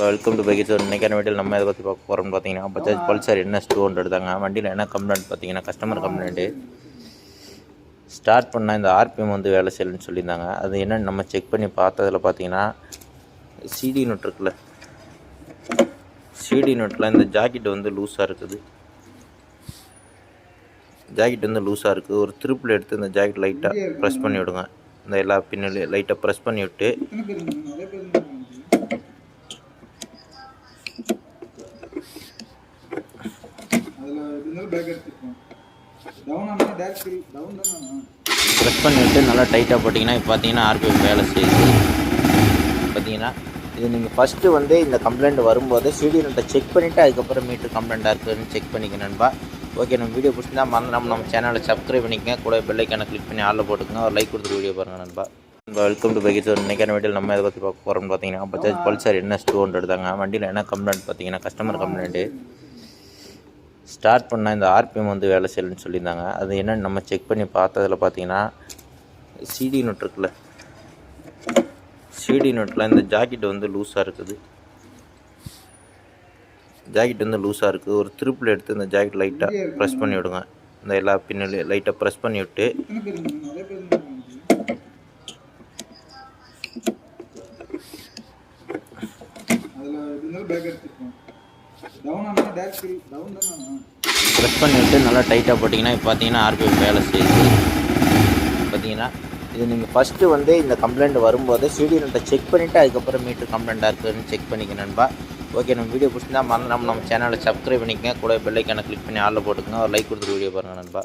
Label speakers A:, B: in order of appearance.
A: Welcome to bike. இன்றைக்கான வீட்டில் நம்ம இதை பற்றி பார்க்க போகிறோம்னு பார்த்தீங்கன்னா பஜாஜ் பல்சர் NS 200 தாங்க. வண்டியில் என்ன கம்ப்ளைண்ட் பார்த்தீங்கன்னா கஸ்டமர் கம்ப்ளைண்ட்டு ஸ்டார்ட் பண்ணால் இந்த ஆர்பிஎம் வந்து வேலை செய்யலன்னு சொல்லியிருந்தாங்க. அது என்னென்னு நம்ம செக் பண்ணி பார்த்ததில் பார்த்தீங்கன்னா சிடி நோட் இருக்குல்ல, சிடி நோட்டில் இந்த ஜாக்கெட் வந்து லூஸாக இருக்குது. ஜாக்கெட் வந்து லூஸாக இருக்குது. ஒரு திருப்பில் எடுத்து இந்த ஜாக்கெட் லைட்டாக ப்ரெஸ் பண்ணி விடுங்க. இந்த எல்லா பின்னாலையும் லைட்டாக ப்ரெஸ் பண்ணி விட்டு ப்ரெஸ் பண்ணிவிட்டு நல்லா டைட்டாக போட்டிங்கன்னா இப்போ பார்த்தீங்கன்னா ஆர்பிஎம் வேலை செய்யுது. பார்த்தீங்கன்னா இது நீங்கள் ஃபஸ்ட்டு வந்து இந்த கம்ப்ளைண்ட் வரும்போது சிடி நோட்டை செக் பண்ணிவிட்டு அதுக்கப்புறம் மீட்டர் கம்ப்ளைண்ட்டாக இருக்குதுன்னு செக் பண்ணிக்கணும்பா. ஓகே, நம்ம வீடியோ பிடிச்சிருந்தா மறந்துடாம நம்ம சேனலை சப்ஸ்கிரைப் பண்ணிக்கங்க. கூட பெல் ஐக்கானை கிளிக் பண்ணி ஆளில் போட்டுக்கோங்க. ஒரு லைக் கொடுத்துட்டு வீடியோ பாருங்கள் நண்பா. Welcome to bike. இன்றைக்கான வீட்டில் நம்ம இதை பற்றி பார்க்க போகிறோம்னு பார்த்தீங்கன்னா பஜாஜ் பல்சர் NS 200 தாங்க. வண்டியில் என்ன கம்ப்ளைண்ட் பார்த்தீங்கன்னா கஸ்டமர் கம்ப்ளைண்ட்டு ஸ்டார்ட் பண்ணால் இந்த ஆர்பிஎம் வந்து வேலை செய்யலன்னு சொல்லியிருந்தாங்க. அது என்னென்னு நம்ம செக் பண்ணி பார்த்ததில் பார்த்தீங்கன்னா சிடி நோட் இருக்குல்ல, சிடி நோட்டில் இந்த ஜாக்கெட் வந்து லூஸாக இருக்குது. ஜாக்கெட் வந்து லூஸாக இருக்குது. ஒரு திருப்பில் எடுத்து இந்த ஜாக்கெட் லைட்டாக ப்ரெஸ் பண்ணி விடுங்க. இந்த எல்லா பின்னாலையும் லைட்டாக ப்ரெஸ் பண்ணி விட்டு ப்ரெஸ் பண்ணிவிட்டு நல்லா டைட்டாக போட்டிங்கன்னா இப்போ பார்த்தீங்கன்னா ஆர்பிஎம் வேலை செய்யுது. பார்த்தீங்கன்னா இது நீங்கள் ஃபஸ்ட்டு வந்து இந்த கம்ப்ளைண்ட் வரும்போது சிடி நோட்டை செக் பண்ணிவிட்டு அதுக்கப்புறம் மீட்டர் கம்ப்ளைண்ட்டாக இருக்குதுன்னு செக் பண்ணிக்கணும்பா. ஓகே, நம்ம வீடியோ பிடிச்சிருந்தா மறந்துடாம நம்ம சேனலை சப்ஸ்கிரைப் பண்ணிக்கங்க. கூட பெல் ஐக்கானை கிளிக் பண்ணி ஆளில் போட்டுக்கோங்க. ஒரு லைக் கொடுத்துட்டு வீடியோ பாருங்கள் நண்பா.